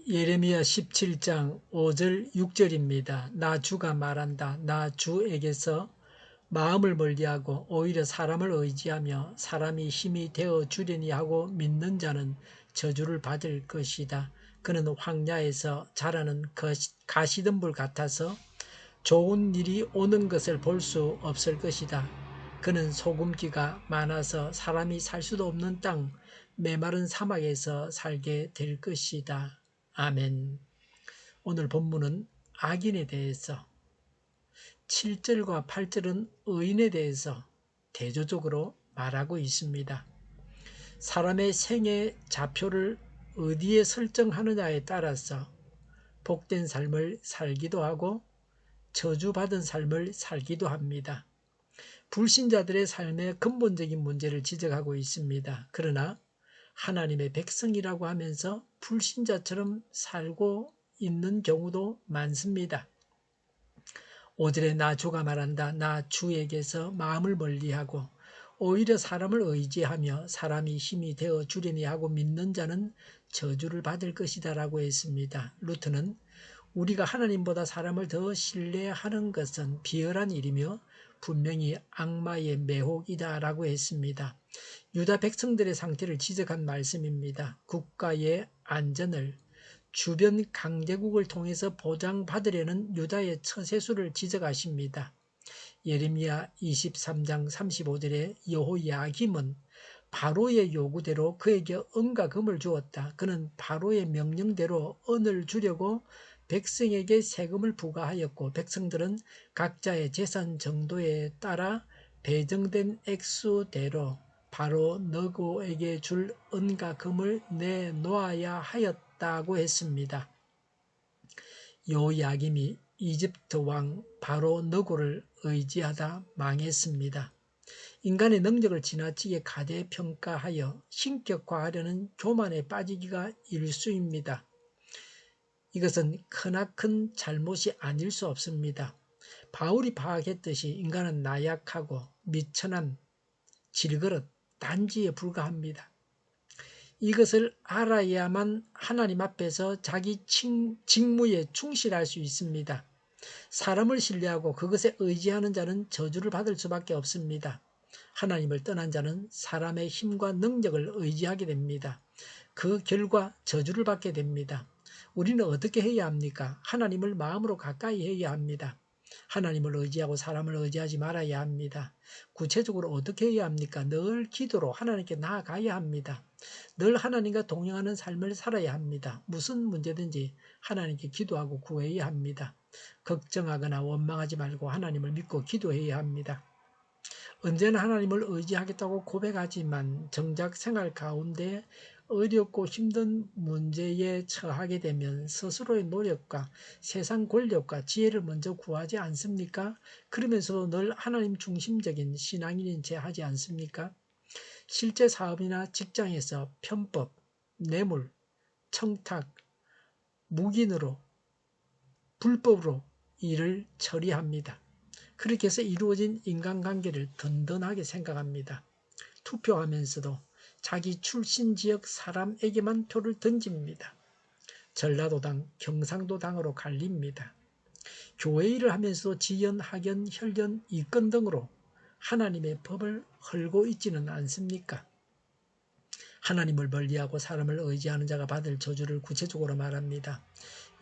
예레미야 17장 5절 6절입니다. 나 주가 말한다. 나 주에게서 마음을 멀리하고 오히려 사람을 의지하며 사람이 힘이 되어 주려니 하고 믿는 자는 저주를 받을 것이다. 그는 황야에서 자라는 가시덤불 같아서 좋은 일이 오는 것을 볼 수 없을 것이다. 그는 소금기가 많아서 사람이 살 수도 없는 땅, 메마른 사막에서 살게 될 것이다. 아멘. 오늘 본문은 악인에 대해서, 7절과 8절은 의인에 대해서 대조적으로 말하고 있습니다. 사람의 생애 좌표를 어디에 설정하느냐에 따라서 복된 삶을 살기도 하고 저주받은 삶을 살기도 합니다. 불신자들의 삶의 근본적인 문제를 지적하고 있습니다. 그러나 하나님의 백성이라고 하면서 불신자처럼 살고 있는 경우도 많습니다. 5절에 나 주가 말한다. 나 주에게서 마음을 멀리하고 오히려 사람을 의지하며 사람이 힘이 되어 주려니 하고 믿는 자는 저주를 받을 것이다 라고 했습니다. 루트는 우리가 하나님보다 사람을 더 신뢰하는 것은 비열한 일이며 분명히 악마의 매혹이다 라고 했습니다. 유다 백성들의 상태를 지적한 말씀입니다. 국가의 안전을 주변 강대국을 통해서 보장받으려는 유다의 처세술을 지적하십니다. 예레미야 23장 35절에 여호야김은 바로의 요구대로 그에게 은과 금을 주었다. 그는 바로의 명령대로 은을 주려고 백성에게 세금을 부과하였고 백성들은 각자의 재산 정도에 따라 배정된 액수대로 바로 너고에게 줄 은과 금을 내놓아야 하였다고 했습니다. 요야김이 이집트 왕 바로 너고를 의지하다 망했습니다. 인간의 능력을 지나치게 가대평가하여 신격화하려는 교만에 빠지기가 일수입니다. 이것은 크나큰 잘못이 아닐 수 없습니다. 바울이 파악했듯이 인간은 나약하고 미천한 질그릇, 단지에 불과합니다. 이것을 알아야만 하나님 앞에서 자기 직무에 충실할 수 있습니다. 사람을 신뢰하고 그것에 의지하는 자는 저주를 받을 수밖에 없습니다. 하나님을 떠난 자는 사람의 힘과 능력을 의지하게 됩니다. 그 결과 저주를 받게 됩니다. 우리는 어떻게 해야 합니까? 하나님을 마음으로 가까이 해야 합니다. 하나님을 의지하고 사람을 의지하지 말아야 합니다. 구체적으로 어떻게 해야 합니까? 늘 기도로 하나님께 나아가야 합니다. 늘 하나님과 동행하는 삶을 살아야 합니다. 무슨 문제든지 하나님께 기도하고 구해야 합니다. 걱정하거나 원망하지 말고 하나님을 믿고 기도해야 합니다. 언제나 하나님을 의지하겠다고 고백하지만 정작 생활 가운데 어렵고 힘든 문제에 처하게 되면 스스로의 노력과 세상 권력과 지혜를 먼저 구하지 않습니까? 그러면서도 늘 하나님 중심적인 신앙인인 채 하지 않습니까? 실제 사업이나 직장에서 편법, 뇌물, 청탁, 묵인으로, 불법으로 일을 처리합니다. 그렇게 해서 이루어진 인간관계를 든든하게 생각합니다. 투표하면서도 자기 출신 지역 사람에게만 표를 던집니다. 전라도당, 경상도당으로 갈립니다. 교회 일을 하면서도 지연, 학연, 혈연, 이권 등으로 하나님의 법을 헐고 있지는 않습니까? 하나님을 멀리하고 사람을 의지하는 자가 받을 저주를 구체적으로 말합니다.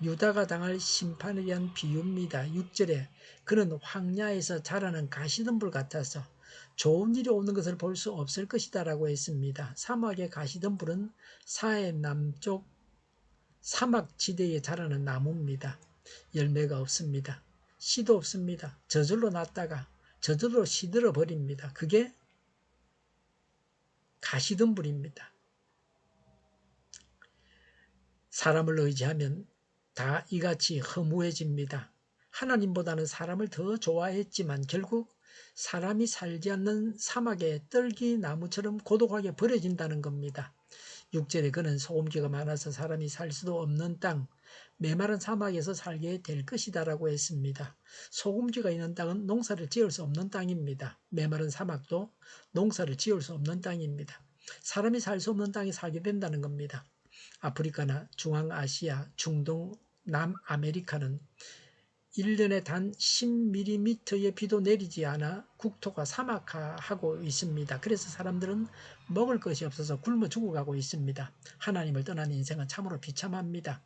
유다가 당할 심판에 대한 비유입니다. 6절에 그는 황야에서 자라는 가시덤불 같아서 좋은 일이 오는 것을 볼 수 없을 것이다 라고 했습니다. 사막의 가시덤불은 사해 남쪽 사막지대에 자라는 나무입니다. 열매가 없습니다. 씨도 없습니다. 저절로 났다가 저절로 시들어 버립니다. 그게 가시덤불입니다. 사람을 의지하면 다 이같이 허무해집니다. 하나님보다는 사람을 더 좋아했지만 결국 사람이 살지 않는 사막의 떨기나무처럼 고독하게 버려진다는 겁니다. 6절에 그는 소음기가 많아서 사람이 살 수도 없는 땅, 메마른 사막에서 살게 될 것이다 라고 했습니다. 소금기가 있는 땅은 농사를 지을 수 없는 땅입니다. 메마른 사막도 농사를 지을 수 없는 땅입니다. 사람이 살 수 없는 땅에 살게 된다는 겁니다. 아프리카나 중앙아시아, 중동, 남아메리카는 1년에 단 10mm의 비도 내리지 않아 국토가 사막화하고 있습니다. 그래서 사람들은 먹을 것이 없어서 굶어 죽어가고 있습니다. 하나님을 떠난 인생은 참으로 비참합니다.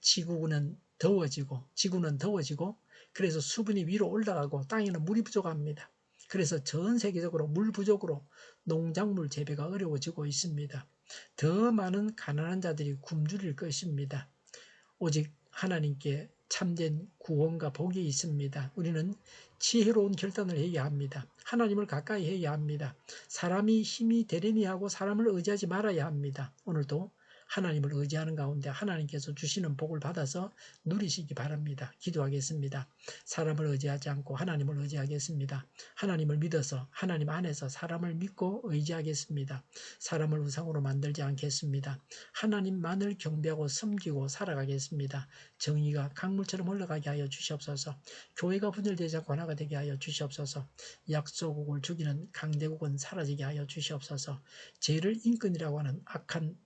지구는 더워지고 그래서 수분이 위로 올라가고 땅에는 물이 부족합니다. 그래서 전 세계적으로 물 부족으로 농작물 재배가 어려워지고 있습니다. 더 많은 가난한 자들이 굶주릴 것입니다. 오직 하나님께 참된 구원과 복이 있습니다. 우리는 지혜로운 결단을 해야 합니다. 하나님을 가까이 해야 합니다. 사람이 힘이 되려니 하고 사람을 의지하지 말아야 합니다. 오늘도 하나님을 의지하는 가운데 하나님께서 주시는 복을 받아서 누리시기 바랍니다. 기도하겠습니다. 사람을 의지하지 않고 하나님을 의지하겠습니다. 하나님을 믿어서 하나님 안에서 사람을 믿고 의지하겠습니다. 사람을 우상으로 만들지 않겠습니다. 하나님만을 경배하고 섬기고 살아가겠습니다. 정의가 강물처럼 흘러가게 하여 주시옵소서. 교회가 분열되지 않고 하나가 되게 하여 주시옵소서. 약소국을 죽이는 강대국은 사라지게 하여 주시옵소서. 죄를 인권이라고 하는 악한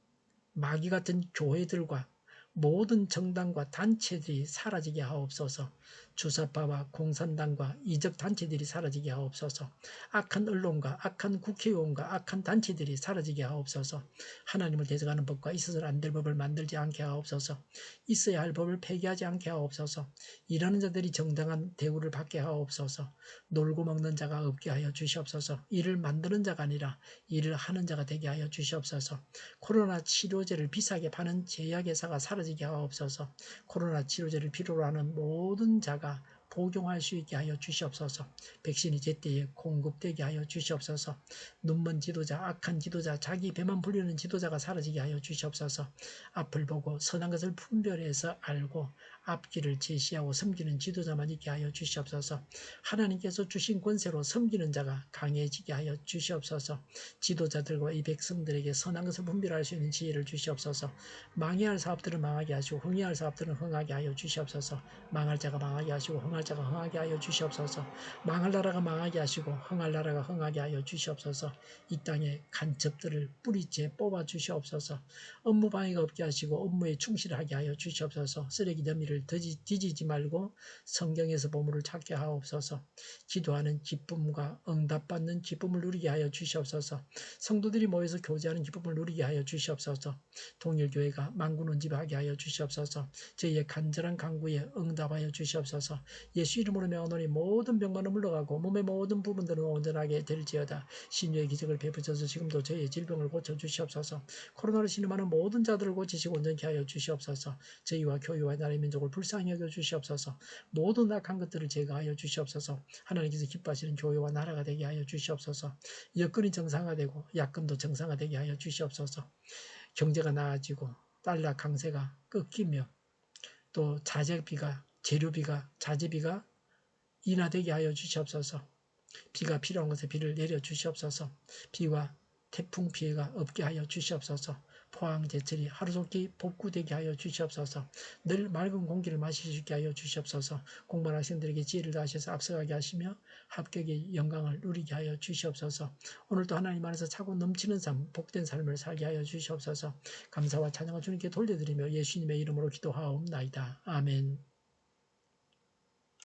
마귀 같은 교회들과 모든 정당과 단체들이 사라지게 하옵소서. 주사파와 공산당과 이적 단체들이 사라지게 하옵소서. 악한 언론과 악한 국회의원과 악한 단체들이 사라지게 하옵소서. 하나님을 대적하는 법과 있어서는 안 될 법을 만들지 않게 하옵소서. 있어야 할 법을 폐기하지 않게 하옵소서. 일하는 자들이 정당한 대우를 받게 하옵소서. 놀고 먹는 자가 없게 하여 주시옵소서. 일을 만드는 자가 아니라 일을 하는 자가 되게 하여 주시옵소서. 코로나 치료제를 비싸게 파는 제약회사가 사라지게 하옵소서. 코로나 치료제를 필요로 하는 모든 자가 복용할 수 있게 하여 주시옵소서. 백신이 제때에 공급되게 하여 주시옵소서. 눈먼 지도자, 악한 지도자, 자기 배만 불리는 지도자가 사라지게 하여 주시옵소서. 앞을 보고 선한 것을 분별해서 알고 앞길을 제시하고 섬기는 지도자만 있게 하여 주시옵소서. 하나님께서 주신 권세로 섬기는 자가 강해지게 하여 주시옵소서. 지도자들과 이 백성들에게 선한 것을 분별할 수 있는 지혜를 주시옵소서. 망해야 할 사업들은 망하게 하시고 흥해야 할 사업들은 흥하게 하여 주시옵소서. 망할 자가 망하게 하시고 흥할 자가 흥하게 하여 주시옵소서. 망할 나라가 망하게 하시고 흥할 나라가 흥하게 하여 주시옵소서. 이 땅에 간첩들을 뿌리째 뽑아 주시옵소서. 업무 방해가 없게 하시고 업무에 충실하게 하여 주시옵소서. 쓰레기 더미를 뒤지지 말고 성경에서 보물을 찾게 하옵소서. 기도하는 기쁨과 응답받는 기쁨을 누리게 하여 주시옵소서. 성도들이 모여서 교제하는 기쁨을 누리게 하여 주시옵소서. 동일교회가 만군원집하게 하여 주시옵소서. 저희의 간절한 간구에 응답하여 주시옵소서. 예수 이름으로 명하노니 모든 병만은 물러가고 몸의 모든 부분들은 온전하게 될지어다. 신유의 기적을 베푸셔서 지금도 저희의 질병을 고쳐주시옵소서. 코로나로 신음하는 모든 자들을 고치시고 온전케 하여 주시옵소서. 저희와 교회와 나라의 민족을 불쌍히 여겨 주시옵소서. 모든 악한 것들을 제거하여 주시옵소서. 하나님께서 기뻐하시는 교회와 나라가 되게 하여 주시옵소서. 여건이 정상화되고 약금도 정상화되게 하여 주시옵소서. 경제가 나아지고 달러 강세가 꺾이며 또 재료비가 자재비가 인하되게 하여 주시옵소서. 비가 필요한 곳에 비를 내려 주시옵소서. 비와 태풍 피해가 없게 하여 주시옵소서. 포항 제철이 하루속히 복구되게 하여 주시옵소서. 늘 맑은 공기를 마실 수 있게 하여 주시옵소서. 공부하는 학생들에게 지혜를 다하셔서 앞서가게 하시며 합격의 영광을 누리게 하여 주시옵소서. 오늘도 하나님 안에서 차고 넘치는 삶, 복된 삶을 살게 하여 주시옵소서. 감사와 찬양을 주님께 돌려드리며 예수님의 이름으로 기도하옵나이다. 아멘.